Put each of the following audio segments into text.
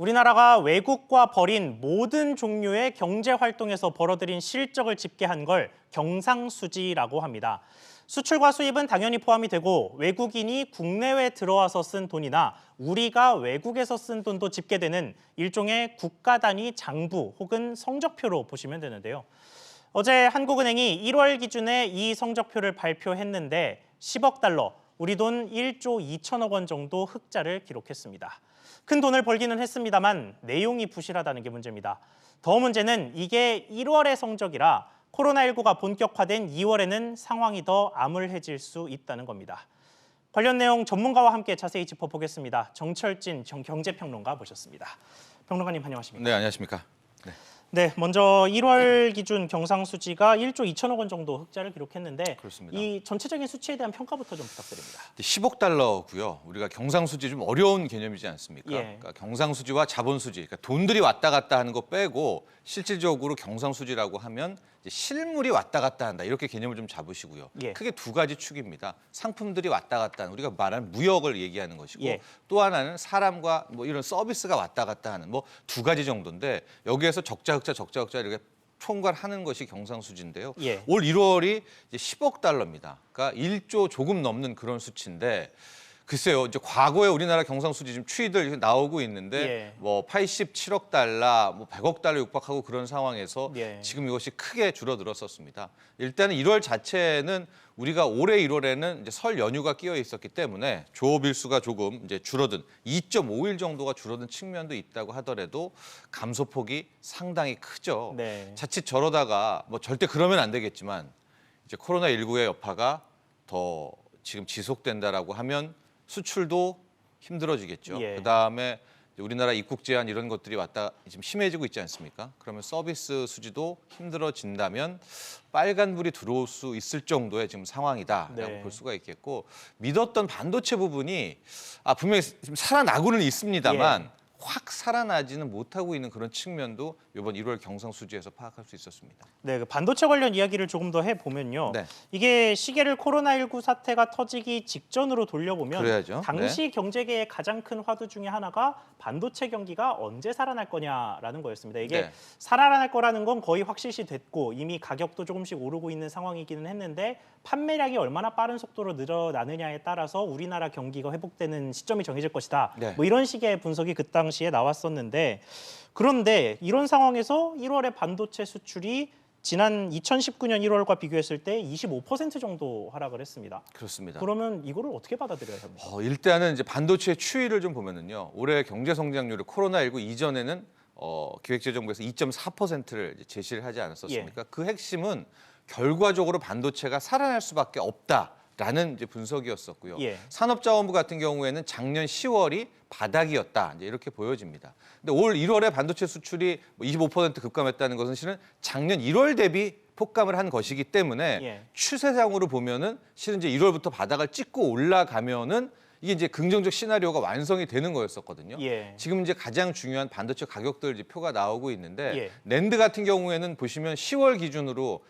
우리나라가 외국과 벌인 모든 종류의 경제 활동에서 벌어들인 실적을 집계한 걸 경상수지라고 합니다. 수출과 수입은 당연히 포함이 되고 외국인이 국내외에 들어와서 쓴 돈이나 우리가 외국에서 쓴 돈도 집계되는 일종의 국가 단위 장부 혹은 성적표로 보시면 되는데요. 어제 한국은행이 1월 기준에 이 성적표를 발표했는데 10억 달러, 우리 돈 1조 2천억 원 정도 흑자를 기록했습니다. 큰 돈을 벌기는 했습니다만 내용이 부실하다는 게 문제입니다. 더 문제는 이게 1월의 성적이라 코로나19가 본격화된 2월에는 상황이 더 암울해질 수 있다는 겁니다. 관련 내용 전문가와 함께 자세히 짚어보겠습니다. 정철진 경제평론가 모셨습니다. 평론가님 안녕하십니까? 네, 안녕하십니까? 네, 먼저 1월 기준 경상수지가 1조 2천억 원 정도 흑자를 기록했는데 그렇습니다. 이 전체적인 수치에 대한 평가부터 좀 부탁드립니다. 10억 달러고요. 우리가 경상수지 좀 어려운 개념이지 않습니까? 예. 그러니까 경상수지와 자본수지, 그러니까 돈들이 왔다 갔다 하는 거 빼고 실질적으로 경상수지라고 하면 이제 실물이 왔다 갔다 한다 이렇게 개념을 좀 잡으시고요. 예. 크게 두 가지 축입니다. 상품들이 왔다 갔다 하는 우리가 말하는 무역을 얘기하는 것이고 예. 또 하나는 사람과 뭐 이런 서비스가 왔다 갔다 하는 뭐 두 가지 정도인데 여기에서 적자 흑자 이렇게 총괄하는 것이 경상수지인데요. 예. 올 1월이 이제 10억 달러입니다. 그러니까 1조 조금 넘는 그런 수치인데 글쎄요. 이제 과거에 우리나라 경상수지 지금 추이들 이렇게 나오고 있는데 예. 뭐 87억 달러, 뭐 100억 달러 육박하고 그런 상황에서 예. 지금 이것이 크게 줄어들었었습니다. 일단은 1월 자체는 우리가 올해 1월에는 이제 설 연휴가 끼어 있었기 때문에 조업 일수가 조금 이제 줄어든 2.5일 정도가 줄어든 측면도 있다고 하더라도 감소폭이 상당히 크죠. 네. 자칫 저러다가 뭐 절대 그러면 안 되겠지만 이제 코로나19의 여파가 더 지금 지속된다라고 하면 수출도 힘들어지겠죠. 예. 그다음에 우리나라 입국 제한 이런 것들이 왔다 지금 심해지고 있지 않습니까? 그러면 서비스 수지도 힘들어진다면 빨간불이 들어올 수 있을 정도의 지금 상황이다라고 네. 볼 수가 있겠고 믿었던 반도체 부분이 분명히 지금 살아나고는 있습니다만 예. 확 살아나지는 못하고 있는 그런 측면도 이번 1월 경상수지에서 파악할 수 있었습니다. 네, 그 반도체 관련 이야기를 조금 더 해보면요. 네. 이게 시계를 코로나19 사태가 터지기 직전으로 돌려보면 그래야죠. 당시 경제계의 가장 큰 화두 중에 하나가 반도체 경기가 언제 살아날 거냐라는 거였습니다. 이게 네. 살아날 거라는 건 거의 확실시 됐고 이미 가격도 조금씩 오르고 있는 상황이기는 했는데 판매량이 얼마나 빠른 속도로 늘어나느냐에 따라서 우리나라 경기가 회복되는 시점이 정해질 것이다. 네. 뭐 이런 식의 분석이 그 당시에 나왔었는데 그런데 이런 상황에서 1월에 반도체 수출이 지난 2019년 1월과 비교했을 때 25% 정도 하락을 했습니다. 그렇습니다. 그러면 이거를 어떻게 받아들여야 합니까? 일단은 이제 반도체 추이를 좀 보면은요. 올해 경제 성장률이 코로나19 이전에는 기획재정부에서 2.4%를 제시를 하지 않았었습니까? 그 핵심은 결과적으로 반도체가 살아날 수밖에 없다라는 이제 분석이었었고요. 예. 산업자원부 같은 경우에는 작년 10월이 바닥이었다 이제 이렇게 보여집니다. 근데 올 1월에 반도체 수출이 25% 급감했다는 것은 실은 작년 1월 대비 폭감을 한 것이기 때문에 예. 추세상으로 보면은 실은 이제 1월부터 바닥을 찍고 올라가면은 이게 이제 긍정적 시나리오가 완성이 되는 거였었거든요. 예. 지금 이제 가장 중요한 반도체 가격들 이제 표가 나오고 있는데 예. 낸드 같은 경우에는 보시면 10월 기준으로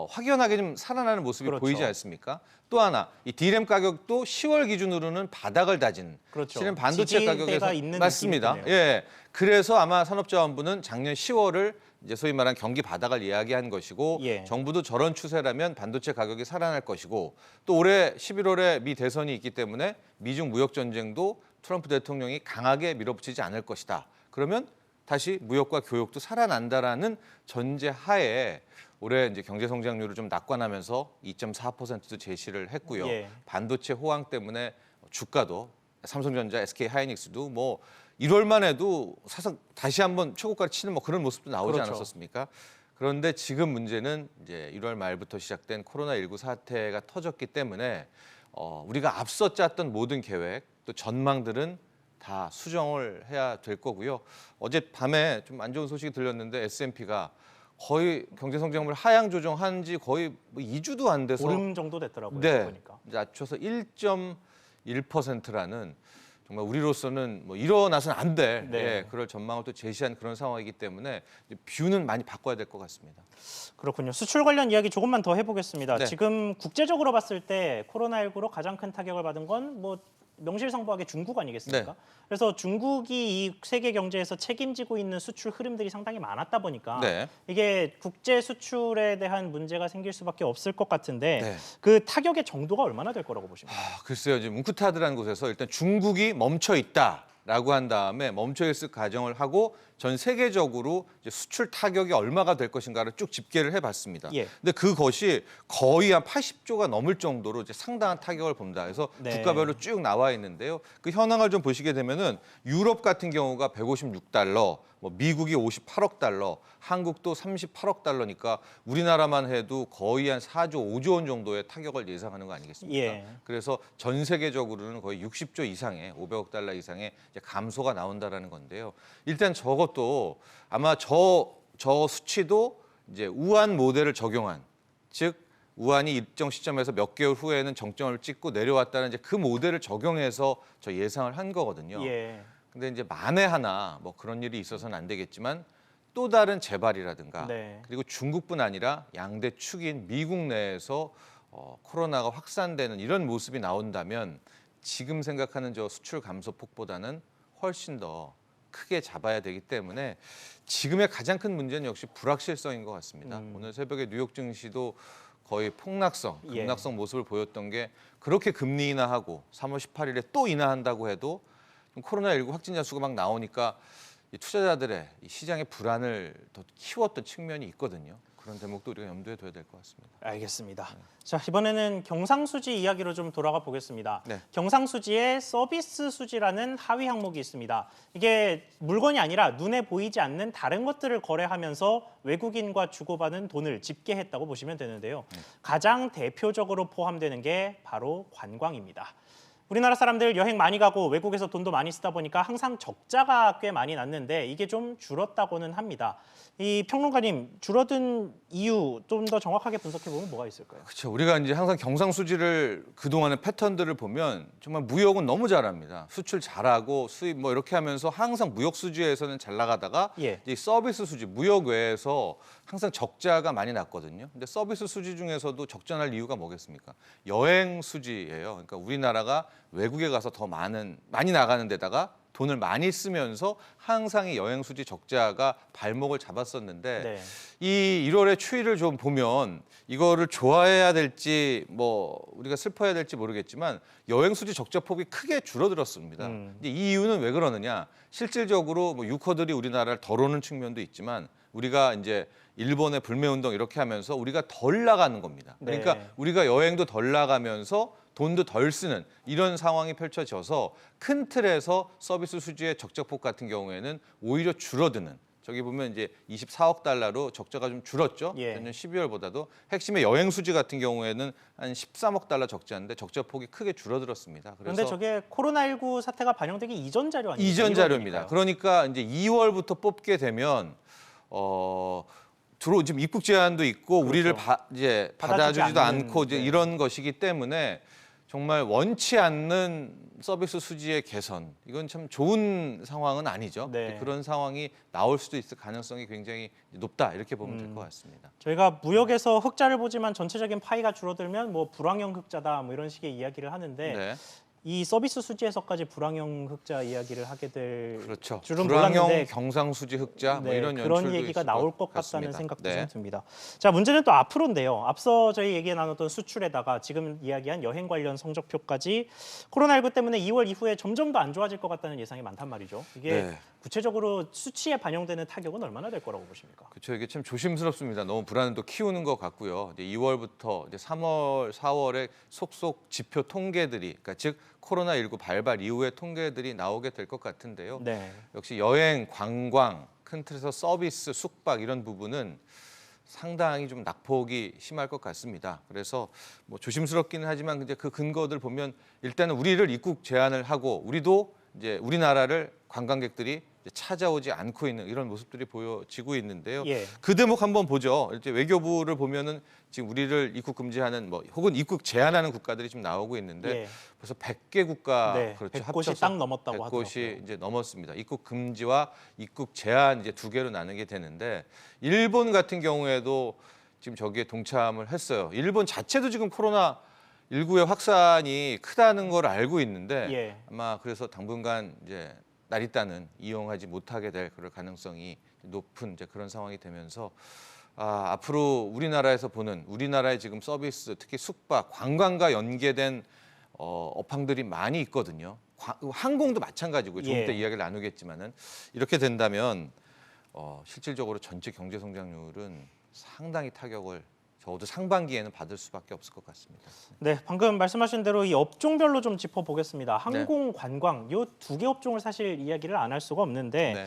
확연하게 좀 살아나는 모습이 그렇죠. 보이지 않습니까? 또 하나 이 D램 가격도 10월 기준으로는 바닥을 다진 그렇죠. 실은 반도체 지지대가 가격에서 있는 맞습니다. 느낌이 드네요. 예, 그래서 아마 산업자원부는 작년 10월을 이제 소위 말하는 경기 바닥을 이야기한 것이고 예. 정부도 저런 추세라면 반도체 가격이 살아날 것이고 또 올해 11월에 미 대선이 있기 때문에 미중 무역 전쟁도 트럼프 대통령이 강하게 밀어붙이지 않을 것이다. 그러면 다시 무역과 교역도 살아난다라는 전제하에 올해 이제 경제 성장률을 좀 낙관하면서 2.4%도 제시를 했고요. 예. 반도체 호황 때문에 주가도 삼성전자, SK 하이닉스도 뭐 1월만 해도 사상 다시 한번 최고가를 치는 뭐 그런 모습도 나오지 그렇죠. 않았었습니까? 그런데 지금 문제는 이제 1월 말부터 시작된 코로나19 사태가 터졌기 때문에 우리가 앞서 짰던 모든 계획 또 전망들은 다 수정을 해야 될 거고요. 어젯밤에 좀 안 좋은 소식이 들렸는데 S&P가 거의 경제 성장률 하향 조정한 지 거의 뭐 2주도 안 돼서 보름 정도 됐더라고요. 네, 보니까. 낮춰서 1.1%라는 정말 우리로서는 뭐 일어나서는 안 될 네. 그럴 전망을 또 제시한 그런 상황이기 때문에 이제 뷰는 많이 바꿔야 될 것 같습니다. 그렇군요. 수출 관련 이야기 조금만 더 해보겠습니다. 네. 지금 국제적으로 봤을 때 코로나19로 가장 큰 타격을 받은 건 뭐 명실상부하게 중국 아니겠습니까? 네. 그래서 중국이 이 세계 경제에서 책임지고 있는 수출 흐름들이 상당히 많았다 보니까 네. 이게 국제 수출에 대한 문제가 생길 수밖에 없을 것 같은데 네. 그 타격의 정도가 얼마나 될 거라고 보십니까? 글쎄요, 지금 웅크타드라는 곳에서 일단 중국이 멈춰 있다라고 한 다음에 멈춰 있을 가정을 하고 전 세계적으로 이제 수출 타격이 얼마가 될 것인가를 쭉 집계를 해봤습니다. 예. 근데 그것이 거의 한 80조가 넘을 정도로 이제 상당한 타격을 본다. 그래서 네. 국가별로 쭉 나와 있는데요. 그 현황을 좀 보시게 되면은 유럽 같은 경우가 156달러, 뭐 미국이 58억 달러, 한국도 38억 달러니까 우리나라만 해도 거의 한 4조, 5조 원 정도의 타격을 예상하는 거 아니겠습니까? 예. 그래서 전 세계적으로는 거의 60조 이상의 500억 달러 이상의 이제 감소가 나온다라는 건데요. 일단 저것도 아마 저 수치도 이제 우한 모델을 적용한, 즉 우한이 일정 시점에서 몇 개월 후에는 정점을 찍고 내려왔다는 이제 그 모델을 적용해서 저 예상을 한 거거든요. 예. 근데 이제 만에 하나 뭐 그런 일이 있어서는 안 되겠지만 또 다른 재발이라든가 네. 그리고 중국뿐 아니라 양대 축인 미국 내에서 코로나가 확산되는 이런 모습이 나온다면 지금 생각하는 저 수출 감소폭보다는 훨씬 더 크게 잡아야 되기 때문에 지금의 가장 큰 문제는 역시 불확실성인 것 같습니다. 오늘 새벽에 뉴욕 증시도 거의 폭락성, 예. 급락성 모습을 보였던 게 그렇게 금리 인하하고 3월 18일에 또 인하한다고 해도 코로나19 확진자 수가 막 나오니까 이 투자자들의 이 시장의 불안을 더 키웠던 측면이 있거든요. 그런 대목도 우리가 염두에 둬야 될 것 같습니다. 알겠습니다. 자, 이번에는 경상수지 이야기로 좀 돌아가 보겠습니다. 네. 경상수지에 서비스 수지라는 하위 항목이 있습니다. 이게 물건이 아니라 눈에 보이지 않는 다른 것들을 거래하면서 외국인과 주고받은 돈을 집계했다고 보시면 되는데요. 가장 대표적으로 포함되는 게 바로 관광입니다. 우리나라 사람들 여행 많이 가고 외국에서 돈도 많이 쓰다 보니까 항상 적자가 꽤 많이 났는데 이게 좀 줄었다고는 합니다. 이 평론가님, 줄어든 이유 좀 더 정확하게 분석해 보면 뭐가 있을까요? 그렇죠. 우리가 이제 항상 경상수지를 그동안의 패턴들을 보면 정말 무역은 너무 잘합니다. 수출 잘하고 수입 뭐 이렇게 하면서 항상 무역 수지에서는 잘 나가다가 예. 이 서비스 수지, 무역 외에서 항상 적자가 많이 났거든요. 근데 서비스 수지 중에서도 적자 날 이유가 뭐겠습니까? 여행 수지예요. 그러니까 우리나라가 외국에 가서 더 많이 나가는 데다가 돈을 많이 쓰면서 항상 이 여행 수지 적자가 발목을 잡았었는데 네. 이 1월의 추이를 좀 보면 이거를 좋아해야 될지 뭐 우리가 슬퍼해야 될지 모르겠지만 여행 수지 적자 폭이 크게 줄어들었습니다. 근데 이 이유는 왜 그러느냐? 실질적으로 뭐 유커들이 우리나라를 덜 오는 측면도 있지만 우리가 이제 일본의 불매운동 이렇게 하면서 우리가 덜 나가는 겁니다. 그러니까 네. 우리가 여행도 덜 나가면서 돈도 덜 쓰는 이런 상황이 펼쳐져서 큰 틀에서 서비스 수지의 적자폭 같은 경우에는 오히려 줄어드는, 저기 보면 이제 24억 달러로 적자가 좀 줄었죠. 예. 작년 12월보다도 핵심의 여행 수지 같은 경우에는 한 13억 달러 적자인데 적자폭이 크게 줄어들었습니다. 그런데 저게 코로나19 사태가 반영되기 이전 자료 아니에요? 이전 자료입니다. 그러니까 이제 2월부터 뽑게 되면 주로 지금 입국 제한도 있고 그렇죠. 우리를 이제 받아주지 받아주지도 않는, 않고 이제 네. 이런 것이기 때문에 정말 원치 않는 서비스 수지의 개선, 이건 참 좋은 상황은 아니죠. 네. 그런 상황이 나올 수도 있을 가능성이 굉장히 높다 이렇게 보면 될 것 같습니다. 저희가 무역에서 흑자를 보지만 전체적인 파이가 줄어들면 뭐 불황형 흑자다 뭐 이런 식의 이야기를 하는데 네. 이 서비스 수지에서까지 불황형 흑자 이야기를 하게 될 그렇죠. 줄은 불황형 몰랐는데 경상수지 흑자 뭐 네, 이런 그런 연출도 얘기가 있을 나올 것 같습니다. 같다는 생각도 네. 좀 듭니다. 자, 문제는 또 앞으로인데요. 앞서 저희 얘기 나눴던 수출에다가 지금 이야기한 여행 관련 성적표까지 코로나19 때문에 2월 이후에 점점 더 안 좋아질 것 같다는 예상이 많단 말이죠. 이게 네. 구체적으로 수치에 반영되는 타격은 얼마나 될 거라고 보십니까? 그렇죠. 이게 참 조심스럽습니다. 너무 불안을 또 키우는 것 같고요. 이제 2월부터 이제 3월, 4월에 속속 지표 통계들이, 그러니까 즉 코로나19 발발 이후의 통계들이 나오게 될 것 같은데요. 네. 역시 여행, 관광, 큰 틀에서 서비스, 숙박 이런 부분은 상당히 좀 낙폭이 심할 것 같습니다. 그래서 뭐 조심스럽기는 하지만 이제 그 근거들 보면 일단은 우리를 입국 제한을 하고 우리도 이제 우리나라를 관광객들이 이제 찾아오지 않고 있는 이런 모습들이 보여지고 있는데요. 예. 그 대목 한번 보죠. 이제 외교부를 보면은 지금 우리를 입국 금지하는 뭐 혹은 입국 제한하는 국가들이 지금 나오고 있는데 예. 벌써 100개 국가 네, 그렇죠. 100곳이 합쳐서 딱 넘었다고 100곳이 하더라고요. 이제 넘었습니다. 입국 금지와 입국 제한 이제 두 개로 나누게 되는데 일본 같은 경우에도 지금 저기에 동참을 했어요. 일본 자체도 지금 코로나 19의 확산이 크다는 걸 알고 있는데 예. 아마 그래서 당분간 이제 나리따는 이용하지 못하게 될 그럴 가능성이 높은 이제 그런 상황이 되면서 앞으로 우리나라에서 보는 우리나라의 지금 서비스 특히 숙박, 관광과 연계된 업황들이 많이 있거든요. 항공도 마찬가지고요. 좀 이따 예. 이야기를 나누겠지만은 이렇게 된다면 실질적으로 전체 경제 성장률은 상당히 타격을 적어도 상반기에는 받을 수밖에 없을 것 같습니다. 네, 방금 말씀하신 대로 이 업종별로 좀 짚어보겠습니다. 네. 항공, 관광 요 두 개 업종을 사실 이야기를 안 할 수가 없는데 네.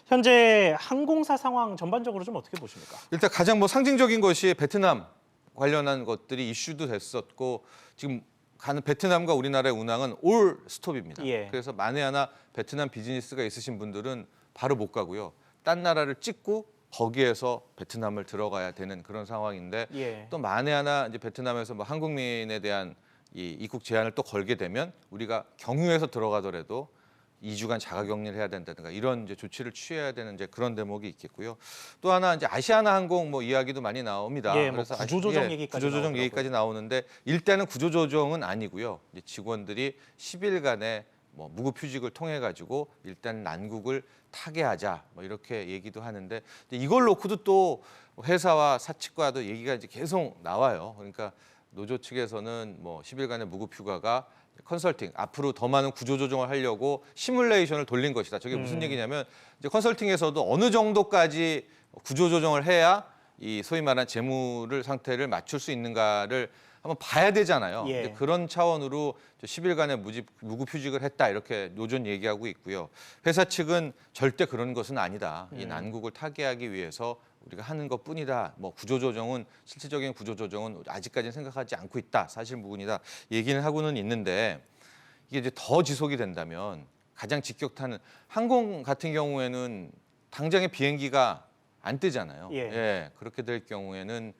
현재 항공사 상황 전반적으로 좀 어떻게 보십니까? 일단 가장 뭐 상징적인 것이 베트남 관련한 것들이 이슈도 됐었고 지금 가는 베트남과 우리나라의 운항은 올 스톱입니다. 예. 그래서 만에 하나 베트남 비즈니스가 있으신 분들은 바로 못 가고요. 딴 나라를 찍고 거기에서 베트남을 들어가야 되는 그런 상황인데 예. 또 만에 하나 이제 베트남에서 뭐 한국민에 대한 이 입국 제한을 또 걸게 되면 우리가 경유해서 들어가더라도 2주간 자가격리를 해야 된다든가 이런 이제 조치를 취해야 되는 이제 그런 대목이 있겠고요. 또 하나 이제 아시아나 항공 뭐 이야기도 많이 나옵니다. 예, 뭐 구조조정 얘기까지 구조조정 나오더라고요. 얘기까지 나오는데 일단은 구조조정은 아니고요. 이제 직원들이 10일간의 뭐 무급휴직을 통해 가지고 일단 난국을 타개하자 뭐 이렇게 얘기도 하는데 이걸 놓고도 또 회사와 사측과도 얘기가 이제 계속 나와요. 그러니까 노조 측에서는 뭐 10일간의 무급휴가가 컨설팅 앞으로 더 많은 구조조정을 하려고 시뮬레이션을 돌린 것이다. 저게 무슨 얘기냐면 이제 컨설팅에서도 어느 정도까지 구조조정을 해야 이 소위 말한 재무를 상태를 맞출 수 있는가를 한번 봐야 되잖아요. 예. 근데 그런 차원으로 10일간의 무급휴직을 했다 이렇게 노조는 얘기하고 있고요. 회사 측은 절대 그런 것은 아니다. 이 난국을 타개하기 위해서 우리가 하는 것뿐이다. 뭐 구조조정은 실질적인 구조조정은 아직까지는 생각하지 않고 있다. 사실 무근이다. 얘기는 하고는 있는데 이게 이제 더 지속이 된다면 가장 직격타는 항공 같은 경우에는 당장의 비행기가 안 뜨잖아요. 예. 그렇게 될 경우에는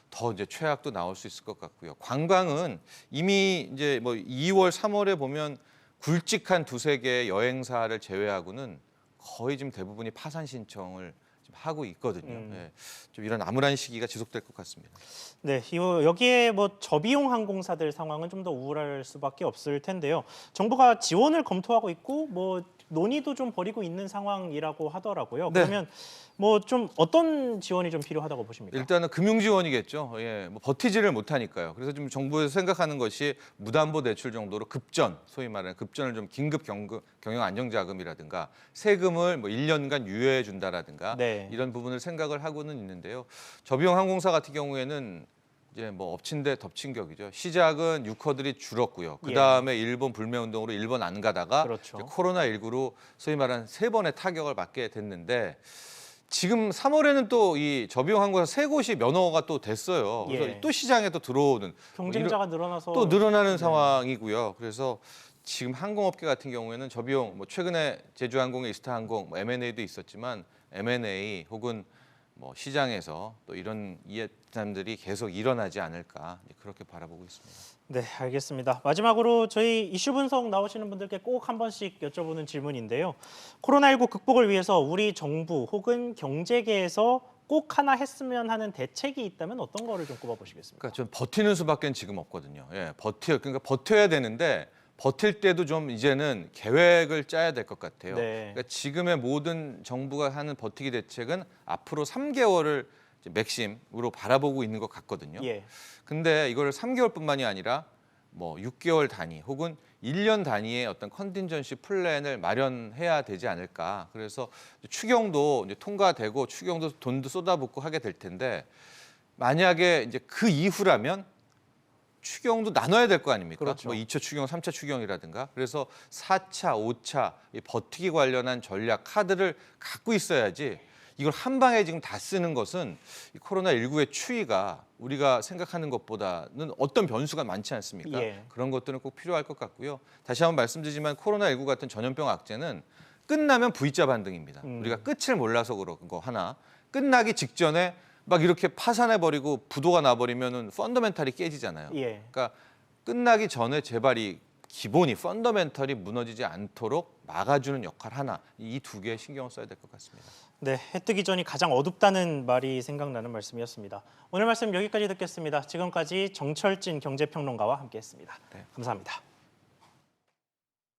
더 이제 최악도 나올 수 있을 것 같고요. 관광은 이미 이제 뭐 2월, 3월에 보면 굵직한 두세 개의 여행사를 제외하고는 거의 지금 대부분이 파산 신청을 지금 하고 있거든요. 좀 이런 암울한 시기가 지속될 것 같습니다. 네, 여기에 뭐 저비용 항공사들 상황은 좀 더 우울할 수밖에 없을 텐데요. 정부가 지원을 검토하고 있고 뭐 논의도 좀 벌이고 있는 상황이라고 하더라고요. 네. 그러면 뭐 좀 어떤 지원이 좀 필요하다고 보십니까? 일단은 금융 지원이겠죠. 뭐 버티지를 못하니까요. 그래서 지금 정부에서 생각하는 것이 무담보 대출 정도로 급전, 소위 말하는 급전을 좀 긴급 경영 안정자금이라든가 세금을 뭐 1년간 유예해 준다라든가 네. 이런 부분을 생각을 하고는 있는데요. 저비용 항공사 같은 경우에는 이제 뭐 엎친 데 덮친 격이죠. 시작은 유커들이 줄었고요. 그 다음에 일본 불매 운동으로 일본 안 가다가 그렇죠. 코로나19로 소위 말하는 3번의 타격을 받게 됐는데 지금 3월에는 또 이 저비용 항공사 3곳이 면허가 또 됐어요. 그래서 예. 또 시장에 또 들어오는 경쟁자가 늘어나서 또 늘어나는 상황이고요. 그래서 지금 항공업계 같은 경우에는 저비용 뭐 최근에 제주항공의 이스타항공 뭐 M&A도 있었지만 M&A 혹은 뭐 시장에서 또 이런 이해담들이 계속 일어나지 않을까 그렇게 바라보고 있습니다. 네, 알겠습니다. 마지막으로 저희 이슈 분석 나오시는 분들께 꼭 한 번씩 여쭤보는 질문인데요. 코로나19 극복을 위해서 우리 정부 혹은 경제계에서 꼭 하나 했으면 하는 대책이 있다면 어떤 거를 좀 꼽아보시겠습니까? 그러니까 좀 버티는 수밖에 지금 없거든요. 그러니까 버텨야 되는데 버틸 때도 좀 이제는 계획을 짜야 될 것 같아요. 네. 그러니까 지금의 모든 정부가 하는 버티기 대책은 앞으로 3개월을 이제 맥심으로 바라보고 있는 것 같거든요. 예. 근데 이걸 3개월뿐만이 아니라 뭐 6개월 단위 혹은 1년 단위의 어떤 컨틴전시 플랜을 마련해야 되지 않을까. 그래서 추경도 이제 통과되고 추경도 돈도 쏟아붓고 하게 될 텐데 만약에 이제 그 이후라면 추경도 나눠야 될 거 아닙니까? 그렇죠. 뭐 2차 추경, 3차 추경이라든가. 그래서 4차, 5차 이 버티기 관련한 전략 카드를 갖고 있어야지 이걸 한 방에 지금 다 쓰는 것은 이 코로나19의 추이가 우리가 생각하는 것보다는 어떤 변수가 많지 않습니까? 예. 그런 것들은 꼭 필요할 것 같고요. 다시 한번 말씀드리지만 코로나19 같은 전염병 악재는 끝나면 V자 반등입니다. 우리가 끝을 몰라서 그런 거 하나. 끝나기 직전에 막 이렇게 파산해버리고 부도가 나버리면은 펀더멘탈이 깨지잖아요. 예. 그러니까 끝나기 전에 제발 이 기본이 펀더멘털이 무너지지 않도록 막아주는 역할 하나 이 두 개에 신경을 써야 될 것 같습니다. 네, 해 뜨기 전이 가장 어둡다는 말이 생각나는 말씀이었습니다. 오늘 말씀 여기까지 듣겠습니다. 지금까지 정철진 경제평론가와 함께했습니다. 네. 감사합니다.